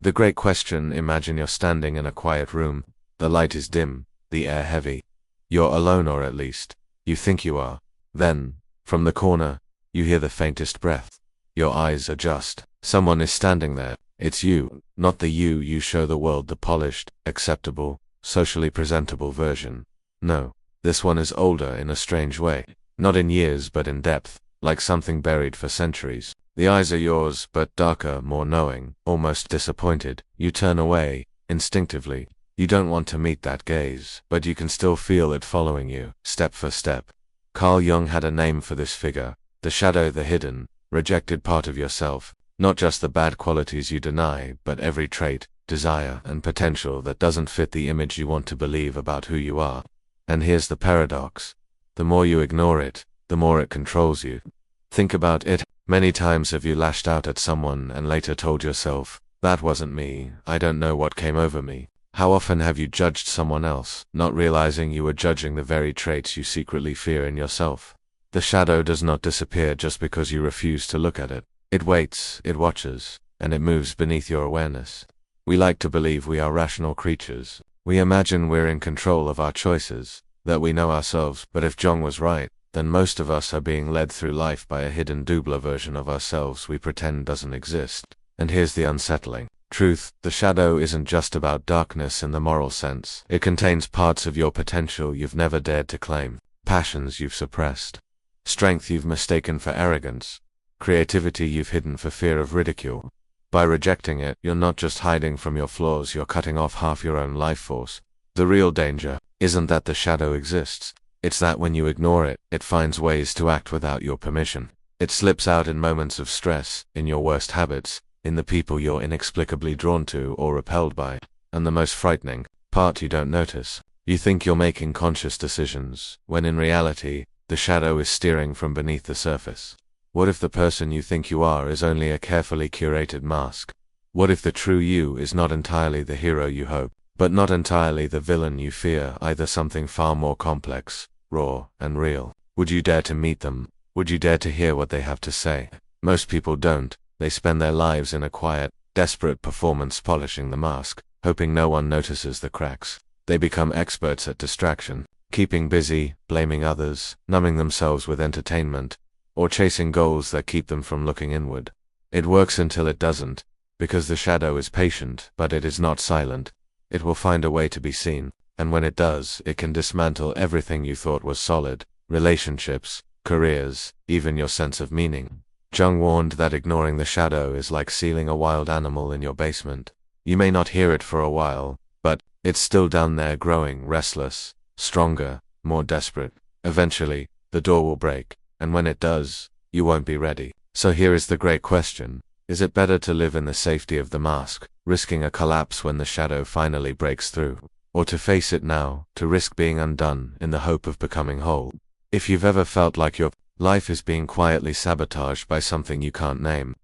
The great question: imagine you're standing in a quiet room. The light is dim, the air heavy. You're alone, or at least, you think you are. Then, from the corner, you hear the faintest breath. Your eyes adjust. Someone is standing there. It's you, not the you show the world, the polished, acceptable, socially presentable version. No, this one is older in a strange way. Not in years, but in depth, like something buried for centuries. The eyes are yours, but darker, more knowing, almost disappointed. You turn away, instinctively. You don't want to meet that gaze, but you can still feel it following you, step for step. Carl Jung had a name for this figure: the shadow, the hidden, rejected part of yourself. Not just the bad qualities you deny, but every trait, desire, and potential that doesn't fit the image you want to believe about who you are. And here's the paradox. The more you ignore it, the more it controls you. Think about it. Many times have you lashed out at someone and later told yourself, "That wasn't me, I don't know what came over me." How often have you judged someone else, not realizing you were judging the very traits you secretly fear in yourself? The shadow does not disappear just because you refuse to look at it. It waits, it watches, and it moves beneath your awareness. We like to believe we are rational creatures. We imagine we're in control of our choices, that we know ourselves, but if Jung was right, then most of us are being led through life by a hidden doubler version of ourselves we pretend doesn't exist. And here's the unsettling truth: the shadow isn't just about darkness in the moral sense. It contains parts of your potential you've never dared to claim, passions you've suppressed, strength you've mistaken for arrogance, creativity you've hidden for fear of ridicule. By rejecting it, you're not just hiding from your flaws, you're cutting off half your own life force. The real danger isn't that the shadow exists. It's that when you ignore it, it finds ways to act without your permission. It slips out in moments of stress, in your worst habits, in the people you're inexplicably drawn to or repelled by. And the most frightening part, you don't notice. You think you're making conscious decisions, when in reality, the shadow is steering from beneath the surface. What if the person you think you are is only a carefully curated mask? What if the true you is not entirely the hero you hope, but not entirely the villain you fear, either something far more complex, raw, and real? Would you dare to meet them? Would you dare to hear what they have to say? Most people don't. They spend their lives in a quiet, desperate performance, polishing the mask, hoping no one notices the cracks. They become experts at distraction, keeping busy, blaming others, numbing themselves with entertainment, or chasing goals that keep them from looking inward. It works until it doesn't, because the shadow is patient, but it is not silent. It will find a way to be seen, and when it does, it can dismantle everything you thought was solid: relationships, careers, even your sense of meaning. Jung warned that ignoring the shadow is like sealing a wild animal in your basement. You may not hear it for a while, but it's still down there, growing restless, stronger, more desperate. Eventually, the door will break, and when it does, you won't be ready. So here is the great question: is it better to live in the safety of the mask, risking a collapse when the shadow finally breaks through, or to face it now, to risk being undone in the hope of becoming whole? If you've ever felt like your life is being quietly sabotaged by something you can't name,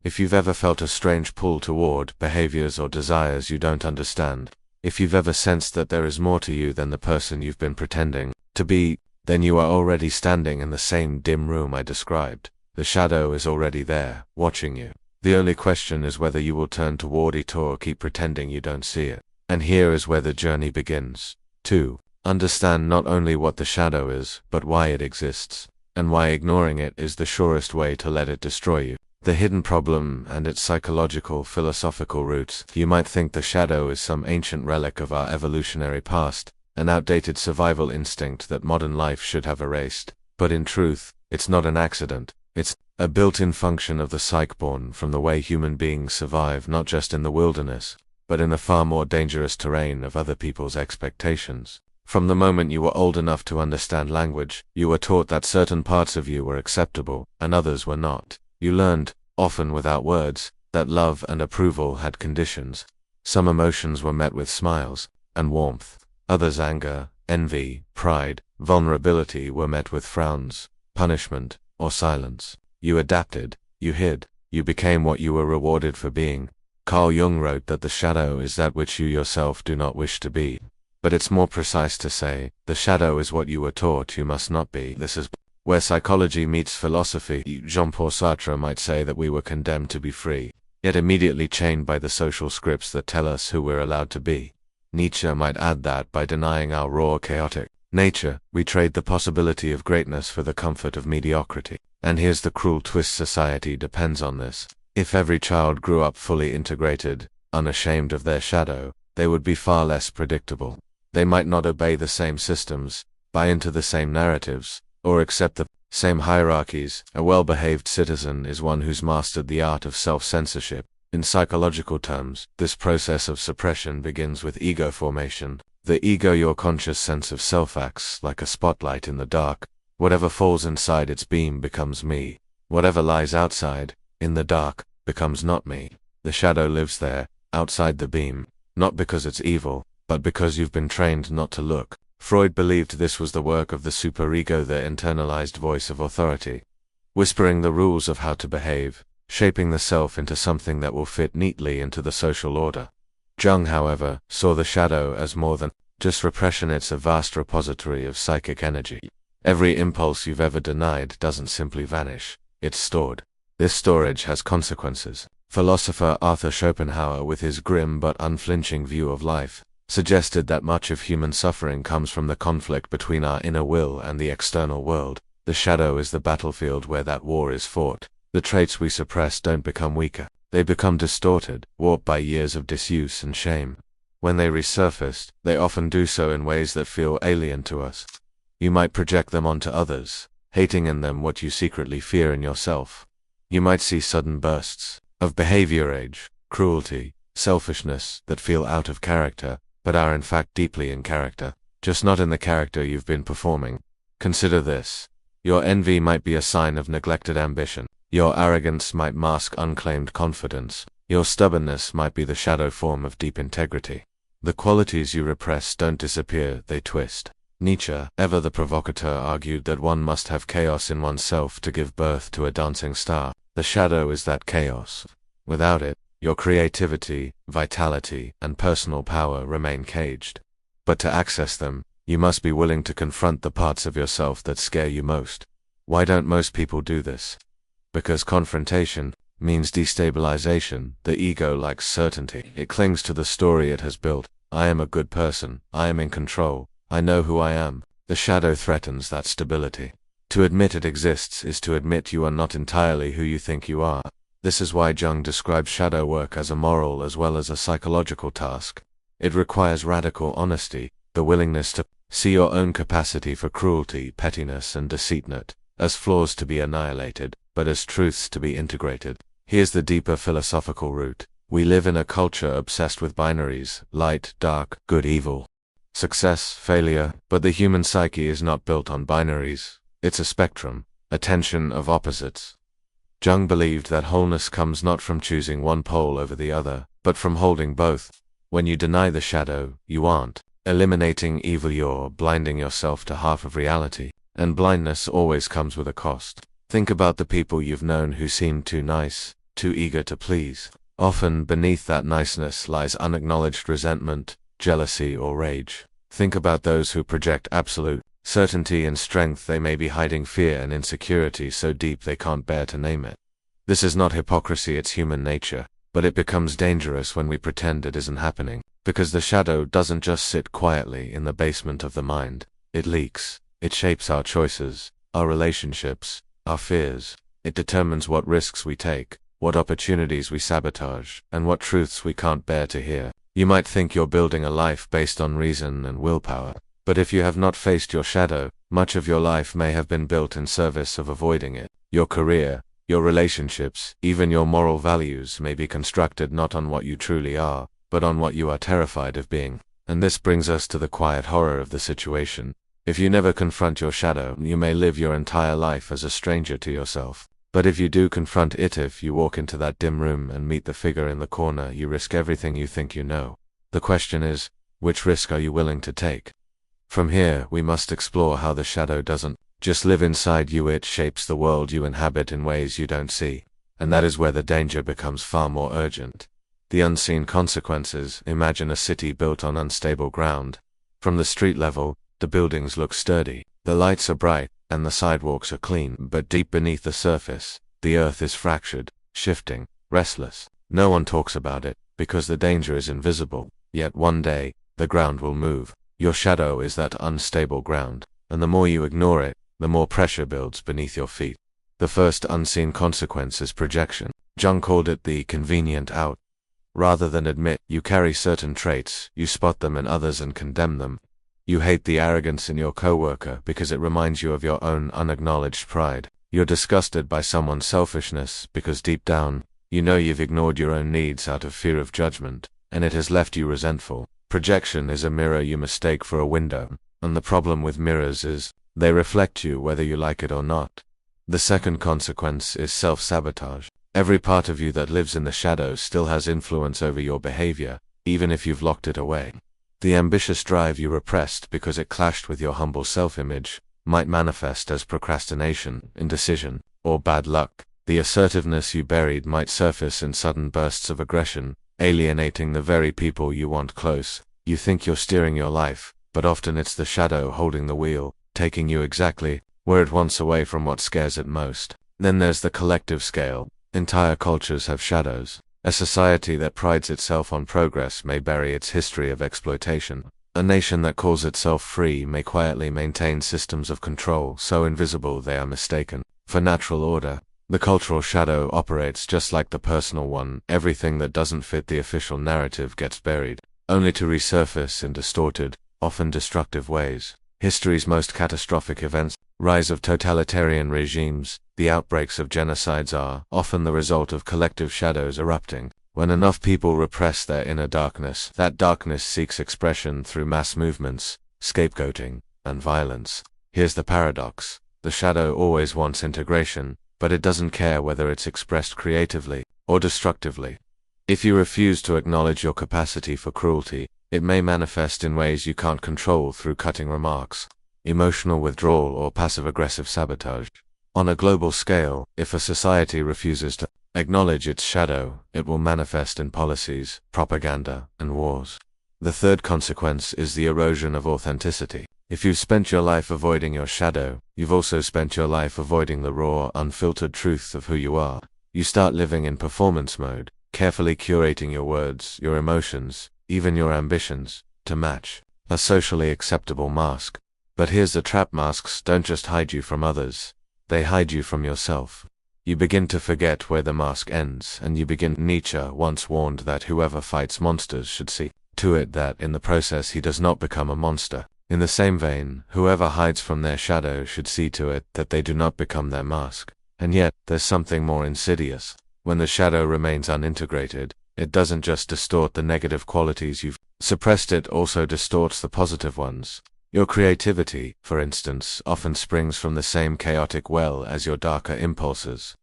if you've ever felt a strange pull toward behaviors or desires you don't understand, if you've ever sensed that there is more to you than the person you've been pretending to be, then you are already standing in the same dim room I described. The shadow is already there, watching you. The only question is whether you will turn toward it or keep pretending you don't see it. And here is where the journey begins. 2. Understand not only what the shadow is, but why it exists, and why ignoring it is the surest way to let it destroy you. The hidden problem and its psychological, philosophical roots. You might think the shadow is some ancient relic of our evolutionary past, an outdated survival instinct that modern life should have erased. But in truth, it's not an accident. It's a built-in function of the psyche, born from the way human beings survive not just in the wilderness, but in the far more dangerous terrain of other people's expectations. From the moment you were old enough to understand language, you were taught that certain parts of you were acceptable, and others were not. You learned, often without words, that love and approval had conditions. Some emotions were met with smiles and warmth. Others, anger, envy, pride, vulnerability, were met with frowns, punishment, or silence. You adapted, you hid, you became what you were rewarded for being. Carl Jung wrote that the shadow is that which you yourself do not wish to be. But it's more precise to say, the shadow is what you were taught you must not be. This is where psychology meets philosophy. Jean-Paul Sartre might say that we were condemned to be free. yet immediately chained by the social scripts that tell us who we're allowed to be. Nietzsche might add that by denying our raw, chaotic nature, we trade the possibility of greatness for the comfort of mediocrity. And here's the cruel twist: society depends on this. If every child grew up fully integrated, unashamed of their shadow, they would be far less predictable. They might not obey the same systems, buy into the same narratives, or accept the same hierarchies. A well-behaved citizen is one who's mastered the art of self-censorship. In psychological terms, this process of suppression begins with ego formation. The ego, your conscious sense of self, acts like a spotlight in the dark. Whatever falls inside its beam becomes me. Whatever lies outside, in the dark, becomes not me. The shadow lives there, outside the beam, not because it's evil, but because you've been trained not to look. Freud believed this was the work of the superego, the internalized voice of authority, whispering the rules of how to behave, shaping the self into something that will fit neatly into the social order. Jung, however, saw the shadow as more than just repression. It's a vast repository of psychic energy. Every impulse you've ever denied doesn't simply vanish, it's stored. This storage has consequences. Philosopher Arthur Schopenhauer, with his grim but unflinching view of life, suggested that much of human suffering comes from the conflict between our inner will and the external world. The shadow is the battlefield where that war is fought. The traits we suppress don't become weaker. They become distorted, warped by years of disuse and shame. When they resurface, they often do so in ways that feel alien to us. You might project them onto others, hating in them what you secretly fear in yourself. You might see sudden bursts of behavior, rage, cruelty, selfishness that feel out of character, but are in fact deeply in character, just not in the character you've been performing. Consider this. Your envy might be a sign of neglected ambition. Your arrogance might mask unclaimed confidence. Your stubbornness might be the shadow form of deep integrity. The qualities you repress don't disappear, they twist. Nietzsche, ever the provocateur, argued that one must have chaos in oneself to give birth to a dancing star. The shadow is that chaos. Without it, your creativity, vitality, and personal power remain caged. But to access them, you must be willing to confront the parts of yourself that scare you most. Why don't most people do this? Because confrontation means destabilization. The ego likes certainty. It clings to the story it has built. I am a good person. I am in control. I know who I am. The shadow threatens that stability. To admit it exists is to admit you are not entirely who you think you are. This is why Jung describes shadow work as a moral as well as a psychological task. It requires radical honesty, the willingness to see your own capacity for cruelty, pettiness, and deceit not as flaws to be annihilated, but as truths to be integrated. Here's the deeper philosophical root. We live in a culture obsessed with binaries: light, dark, good, evil, success, failure, but the human psyche is not built on binaries. It's a spectrum, a tension of opposites. Jung believed that wholeness comes not from choosing one pole over the other, but from holding both. When you deny the shadow, you aren't eliminating evil, you're blinding yourself to half of reality. And blindness always comes with a cost. Think about the people you've known who seemed too nice, too eager to please. Often beneath that niceness lies unacknowledged resentment, jealousy, or rage. Think about those who project absolute certainty and strength. They may be hiding fear and insecurity so deep they can't bear to name it. This is not hypocrisy, it's human nature, but it becomes dangerous when we pretend it isn't happening, because the shadow doesn't just sit quietly in the basement of the mind. It leaks. It shapes our choices, our relationships, our fears. It determines what risks we take, what opportunities we sabotage, and what truths we can't bear to hear. You might think you're building a life based on reason and willpower, but if you have not faced your shadow, much of your life may have been built in service of avoiding it. Your career, your relationships, even your moral values may be constructed not on what you truly are, but on what you are terrified of being. And this brings us to the quiet horror of the situation. If you never confront your shadow, you may live your entire life as a stranger to yourself. But if you do confront it, if you walk into that dim room and meet the figure in the corner, you risk everything you think you know. The question is, which risk are you willing to take? From here, we must explore how the shadow doesn't just live inside you, it shapes the world you inhabit in ways you don't see. And that is where the danger becomes far more urgent. The unseen consequences. Imagine a city built on unstable ground. From the street level, the buildings look sturdy, the lights are bright, and the sidewalks are clean, but deep beneath the surface, the earth is fractured, shifting, restless. No one talks about it, because the danger is invisible. Yet one day, the ground will move. Your shadow is that unstable ground, and the more you ignore it, the more pressure builds beneath your feet. The first unseen consequence is projection. Jung called it the convenient out. Rather than admit you carry certain traits, you spot them in others and condemn them. You hate the arrogance in your coworker because it reminds you of your own unacknowledged pride. You're disgusted by someone's selfishness because deep down, you know you've ignored your own needs out of fear of judgment, and it has left you resentful. Projection is a mirror you mistake for a window, and the problem with mirrors is, they reflect you whether you like it or not. The second consequence is self-sabotage. Every part of you that lives in the shadows still has influence over your behavior, even if you've locked it away. The ambitious drive you repressed because it clashed with your humble self-image might manifest as procrastination, indecision, or bad luck. The assertiveness you buried might surface in sudden bursts of aggression, alienating the very people you want close. You think you're steering your life, but often it's the shadow holding the wheel, taking you exactly where it wants away from what scares it most. Then there's the collective scale. Entire cultures have shadows. A society that prides itself on progress may bury its history of exploitation. A nation that calls itself free may quietly maintain systems of control so invisible they are mistaken for natural order. The cultural shadow operates just like the personal one. Everything that doesn't fit the official narrative gets buried, only to resurface in distorted, often destructive ways. History's most catastrophic events, rise of totalitarian regimes, the outbreaks of genocides are often the result of collective shadows erupting. When enough people repress their inner darkness, that darkness seeks expression through mass movements, scapegoating, and violence. Here's the paradox. The shadow always wants integration, but it doesn't care whether it's expressed creatively or destructively. If you refuse to acknowledge your capacity for cruelty, it may manifest in ways you can't control through cutting remarks, emotional withdrawal, or passive-aggressive sabotage. On a global scale, if a society refuses to acknowledge its shadow, it will manifest in policies, propaganda, and wars. The third consequence is the erosion of authenticity. If you've spent your life avoiding your shadow, you've also spent your life avoiding the raw, unfiltered truth of who you are. You start living in performance mode, carefully curating your words, your emotions, even your ambitions, to match a socially acceptable mask. But here's the trap: masks don't just hide you from others, they hide you from yourself. You begin to forget where the mask ends, and you begin. Nietzsche once warned that whoever fights monsters should see to it that in the process he does not become a monster. In the same vein, whoever hides from their shadow should see to it that they do not become their mask. And yet, there's something more insidious. When the shadow remains unintegrated, it doesn't just distort the negative qualities you've suppressed, it also distorts the positive ones. Your creativity, for instance, often springs from the same chaotic well as your darker impulses.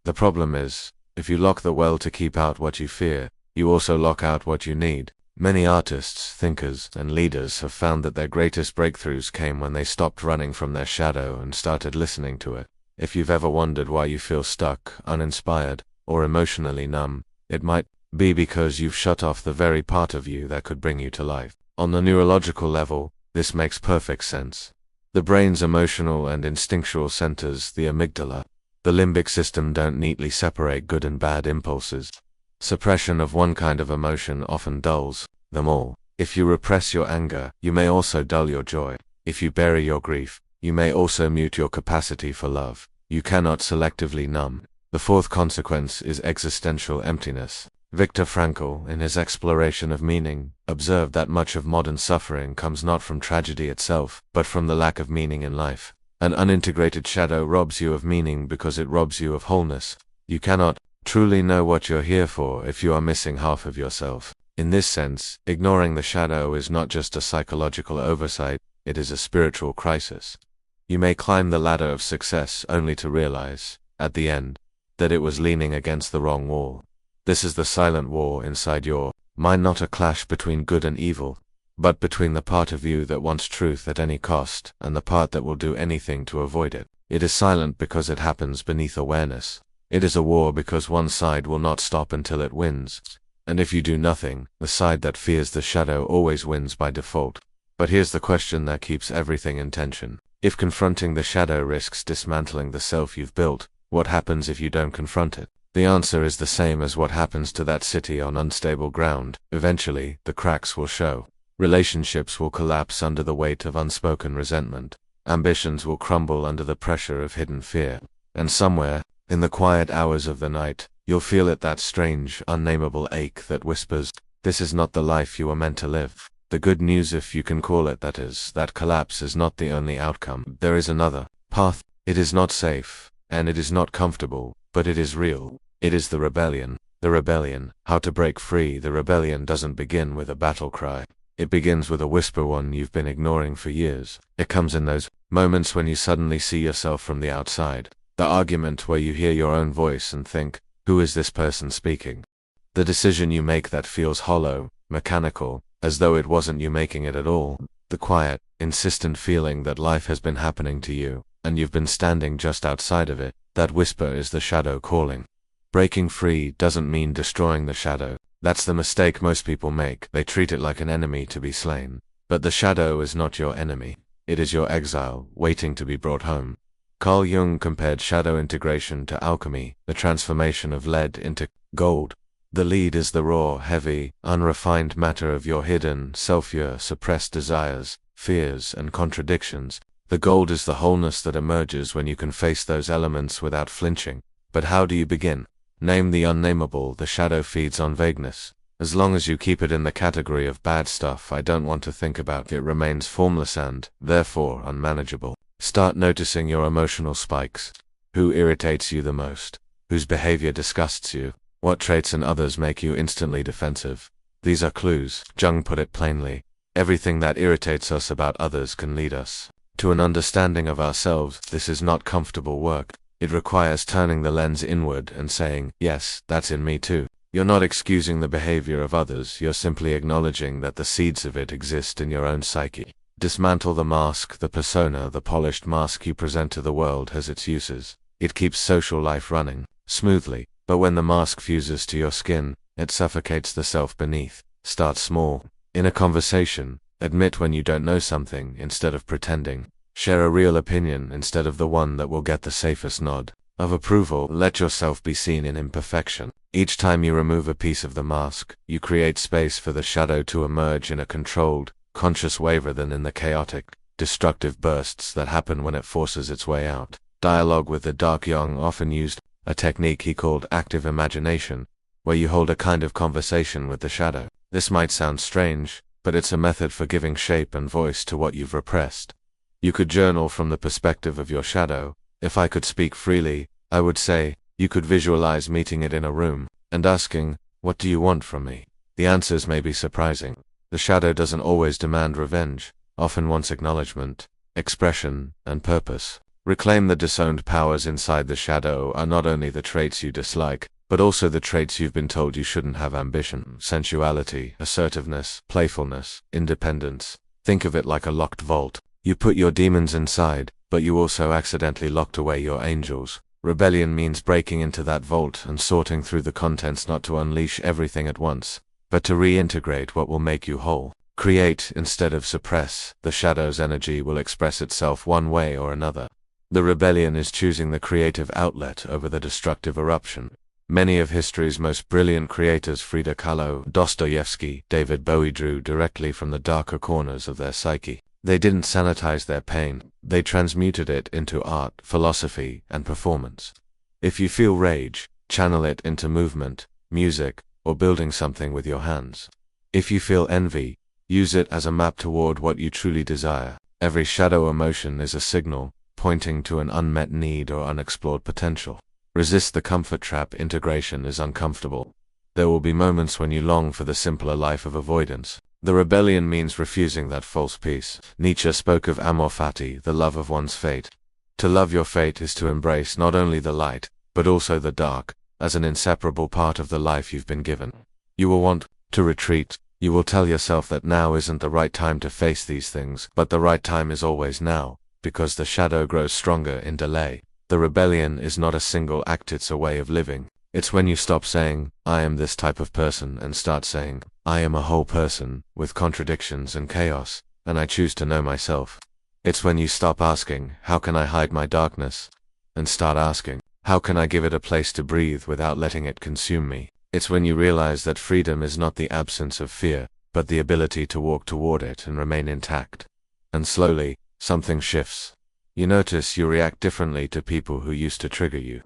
The problem is, if you lock the well to keep out what you fear, you also lock out what you need. Many artists, thinkers, and leaders have found that their greatest breakthroughs came when they stopped running from their shadow and started listening to it. If you've ever wondered why you feel stuck, uninspired, or emotionally numb, it might be because you've shut off the very part of you that could bring you to life. On the neurological level, this makes perfect sense. The brain's emotional and instinctual centers, the amygdala, the limbic system, don't neatly separate good and bad impulses. Suppression of one kind of emotion often dulls them all. If you repress your anger, you may also dull your joy. If you bury your grief, you may also mute your capacity for love. You cannot selectively numb. The fourth consequence is existential emptiness. Viktor Frankl, in his exploration of meaning, observed that much of modern suffering comes not from tragedy itself, but from the lack of meaning in life. An unintegrated shadow robs you of meaning because it robs you of wholeness. You cannot truly know what you're here for if you are missing half of yourself. In this sense, ignoring the shadow is not just a psychological oversight, it is a spiritual crisis. You may climb the ladder of success only to realize, at the end, that it was leaning against the wrong wall. This is the silent war inside your mind, not a clash between good and evil, but between the part of you that wants truth at any cost and the part that will do anything to avoid it. It is silent because it happens beneath awareness. It is a war because one side will not stop until it wins. And if you do nothing, the side that fears the shadow always wins by default. But here's the question that keeps everything in tension. If confronting the shadow risks dismantling the self you've built, what happens if you don't confront it? The answer is the same as what happens to that city on unstable ground. Eventually, the cracks will show. Relationships will collapse under the weight of unspoken resentment. Ambitions will crumble under the pressure of hidden fear. And somewhere, in the quiet hours of the night, you'll feel it, that strange, unnameable ache that whispers, "This is not the life you were meant to live." The good news, if you can call it that, is that collapse is not the only outcome. There is another path. It is not safe, and it is not comfortable, but it is real. It is the rebellion. The rebellion. How to break free. The rebellion doesn't begin with a battle cry. It begins with a whisper, one you've been ignoring for years. It comes in those moments when you suddenly see yourself from the outside. The argument where you hear your own voice and think, who is this person speaking? The decision you make that feels hollow, mechanical, as though it wasn't you making it at all. The quiet, insistent feeling that life has been happening to you, and you've been standing just outside of it. That whisper is the shadow calling. Breaking free doesn't mean destroying the shadow. That's the mistake most people make. They treat it like an enemy to be slain. But the shadow is not your enemy. It is your exile, waiting to be brought home. Carl Jung compared shadow integration to alchemy, the transformation of lead into gold. The lead is the raw, heavy, unrefined matter of your hidden, self-your suppressed desires, fears, and contradictions. The gold is the wholeness that emerges when you can face those elements without flinching. But how do you begin? Name the unnameable. The shadow feeds on vagueness. As long as you keep it in the category of bad stuff I don't want to think about, it remains formless and, therefore, unmanageable. Start noticing your emotional spikes. Who irritates you the most? Whose behavior disgusts you? What traits in others make you instantly defensive? These are clues. Jung put it plainly. Everything that irritates us about others can lead us to an understanding of ourselves. This is not comfortable work. It requires turning the lens inward and saying, yes, that's in me too. You're not excusing the behavior of others, you're simply acknowledging that the seeds of it exist in your own psyche. Dismantle the mask, the persona. The polished mask you present to the world has its uses. It keeps social life running smoothly, but when the mask fuses to your skin, it suffocates the self beneath. Start small. In a conversation, admit when you don't know something instead of pretending. Share a real opinion instead of the one that will get the safest nod of approval. Let yourself be seen in imperfection. Each time you remove a piece of the mask, you create space for the shadow to emerge in a controlled, conscious way rather than in the chaotic, destructive bursts that happen when it forces its way out. Dialogue with the dark. Jung often used a technique he called active imagination, where you hold a kind of conversation with the shadow. This might sound strange, but it's a method for giving shape and voice to what you've repressed. You could journal from the perspective of your shadow. If I could speak freely, I would say, you could visualize meeting it in a room, and asking, what do you want from me? The answers may be surprising. The shadow doesn't always demand revenge, often wants acknowledgement, expression, and purpose. Reclaim the disowned powers inside. The shadow are not only the traits you dislike, but also the traits you've been told you shouldn't have: ambition, sensuality, assertiveness, playfulness, independence. Think of it like a locked vault. You put your demons inside, but you also accidentally locked away your angels. Rebellion means breaking into that vault and sorting through the contents, not to unleash everything at once, but to reintegrate what will make you whole. Create instead of suppress. The shadow's energy will express itself one way or another. The rebellion is choosing the creative outlet over the destructive eruption. Many of history's most brilliant creators, Frida Kahlo, Dostoevsky, David Bowie, drew directly from the darker corners of their psyche. They didn't sanitize their pain, they transmuted it into art, philosophy, and performance. If you feel rage, channel it into movement, music, or building something with your hands. If you feel envy, use it as a map toward what you truly desire. Every shadow emotion is a signal, pointing to an unmet need or unexplored potential. Resist the comfort trap. Integration is uncomfortable. There will be moments when you long for the simpler life of avoidance. The rebellion means refusing that false peace. Nietzsche spoke of amor fati, the love of one's fate. To love your fate is to embrace not only the light, but also the dark, as an inseparable part of the life you've been given. You will want to retreat. You will tell yourself that now isn't the right time to face these things, but the right time is always now, because the shadow grows stronger in delay. The rebellion is not a single act, it's a way of living. It's when you stop saying, I am this type of person, and start saying, I am a whole person, with contradictions and chaos, and I choose to know myself. It's when you stop asking, how can I hide my darkness? And start asking, How can I give it a place to breathe without letting it consume me? It's when you realize that freedom is not the absence of fear, but the ability to walk toward it and remain intact. And slowly, something shifts. You notice you react differently to people who used to trigger you.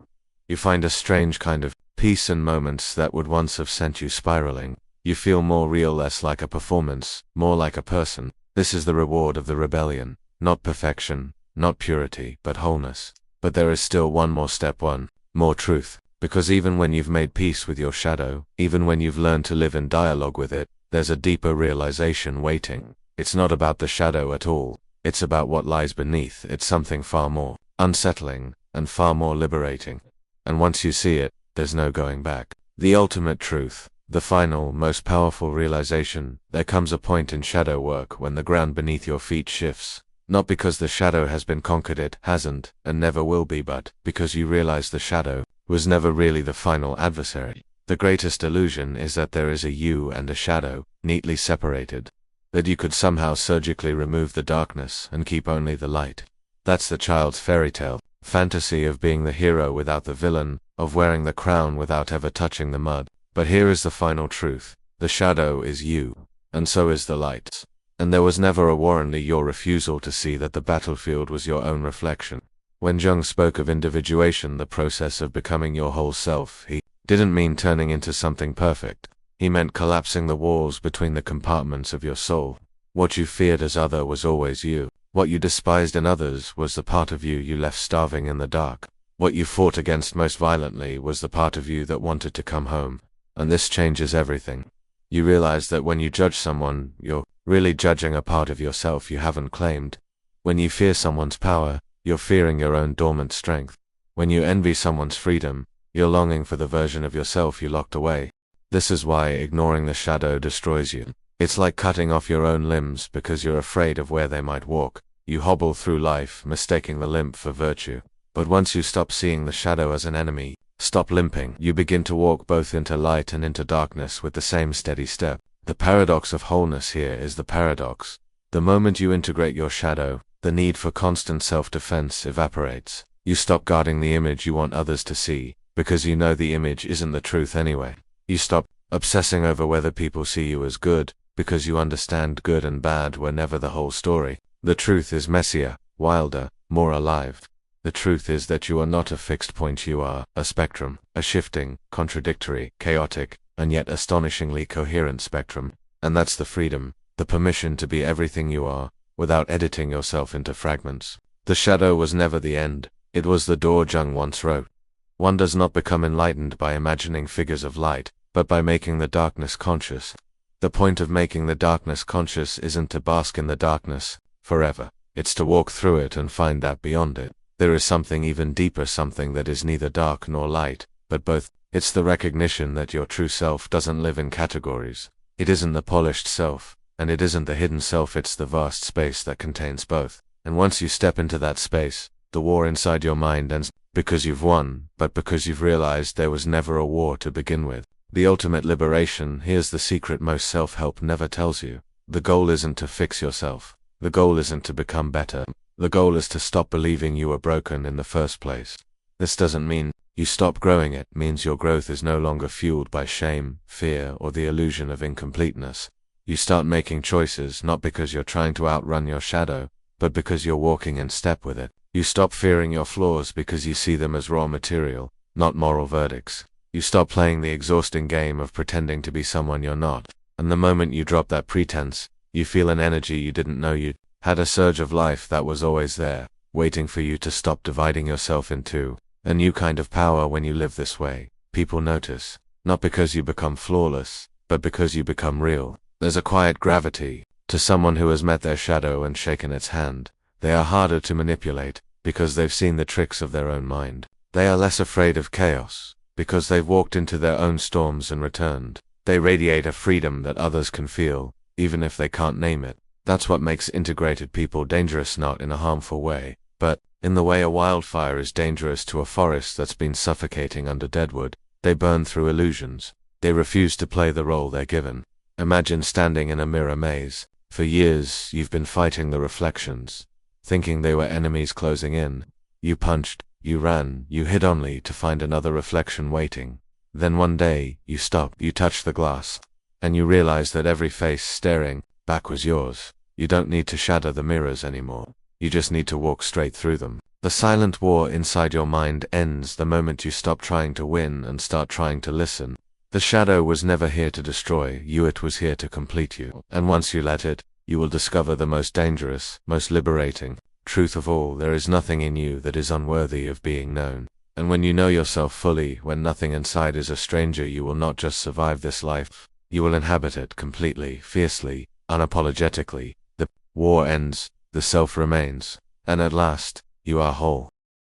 You find a strange kind of peace in moments that would once have sent you spiraling. You feel more real, less like a performance, more like a person. This is the reward of the rebellion. Not perfection, not purity, but wholeness. But there is still one more step, one more truth. Because even when you've made peace with your shadow, even when you've learned to live in dialogue with it, there's a deeper realization waiting. It's not about the shadow at all. It's about what lies beneath. It's something far more unsettling and far more liberating. And once you see it, there's no going back. The ultimate truth, the final, most powerful realization. There comes a point in shadow work when the ground beneath your feet shifts. Not because the shadow has been conquered, it hasn't, and never will be, but because you realize the shadow was never really the final adversary. The greatest illusion is that there is a you and a shadow, neatly separated. That you could somehow surgically remove the darkness and keep only the light. That's the child's fairy tale, fantasy of being the hero without the villain, of wearing the crown without ever touching the mud. But here is the final truth. The shadow is you, and so is the light. And there was never a war, only your refusal to see that the battlefield was your own reflection. When Jung spoke of individuation, the process of becoming your whole self, he didn't mean turning into something perfect. He meant collapsing the walls between the compartments of your soul. What you feared as other was always you. What you despised in others was the part of you left starving in the dark. What you fought against most violently was the part of you that wanted to come home. And this changes everything. You realize that when you judge someone, you're really judging a part of yourself you haven't claimed. When you fear someone's power, you're fearing your own dormant strength. When you envy someone's freedom, you're longing for the version of yourself you locked away. This is why ignoring the shadow destroys you. It's like cutting off your own limbs because you're afraid of where they might walk. You hobble through life, mistaking the limp for virtue. But once you stop seeing the shadow as an enemy, stop limping, you begin to walk both into light and into darkness with the same steady step. The paradox of wholeness here is the paradox. The moment you integrate your shadow, the need for constant self-defense evaporates. You stop guarding the image you want others to see, because you know the image isn't the truth anyway. You stop obsessing over whether people see you as good, because you understand good and bad were never the whole story. The truth is messier, wilder, more alive. The truth is that you are not a fixed point, you are a spectrum, a shifting, contradictory, chaotic, and yet astonishingly coherent spectrum. And that's the freedom, the permission to be everything you are, without editing yourself into fragments. The shadow was never the end, it was the door. Jung once wrote. One does not become enlightened by imagining figures of light, but by making the darkness conscious. The point of making the darkness conscious isn't to bask in the darkness forever. It's to walk through it and find that beyond it, there is something even deeper, something that is neither dark nor light, but both. It's the recognition that your true self doesn't live in categories. It isn't the polished self, and it isn't the hidden self, it's the vast space that contains both. And once you step into that space, the war inside your mind ends, because you've won, but because you've realized there was never a war to begin with. The ultimate liberation, here's the secret most self-help never tells you. The goal isn't to fix yourself. The goal isn't to become better. The goal is to stop believing you were broken in the first place. This doesn't mean you stop growing, it means your growth is no longer fueled by shame, fear, or the illusion of incompleteness. You start making choices not because you're trying to outrun your shadow, but because you're walking in step with it. You stop fearing your flaws because you see them as raw material, not moral verdicts. You stop playing the exhausting game of pretending to be someone you're not. And the moment you drop that pretense, you feel an energy you didn't know you had, a surge of life that was always there, waiting for you to stop dividing yourself in two. A new kind of power. When you live this way, people notice, not because you become flawless, but because you become real. There's a quiet gravity to someone who has met their shadow and shaken its hand. They are harder to manipulate, because they've seen the tricks of their own mind. They are less afraid of chaos, because they've walked into their own storms and returned. They radiate a freedom that others can feel, even if they can't name it. That's what makes integrated people dangerous, not in a harmful way, but in the way a wildfire is dangerous to a forest that's been suffocating under deadwood. They burn through illusions. They refuse to play the role they're given. Imagine standing in a mirror maze. For years, you've been fighting the reflections, thinking they were enemies closing in. You punched, You ran, you hid only to find another reflection waiting. Then one day, you stopped, you touched the glass, and you realized that every face staring back was yours. You don't need to shatter the mirrors anymore. You just need to walk straight through them. The silent war inside your mind ends the moment you stop trying to win and start trying to listen. The shadow was never here to destroy you, it was here to complete you. And once you let it, you will discover the most dangerous, most liberating truth of all: there is nothing in you that is unworthy of being known. And when you know yourself fully, when nothing inside is a stranger, you will not just survive this life, you will inhabit it completely, fiercely, unapologetically. The war ends, the self remains, and at last, you are whole.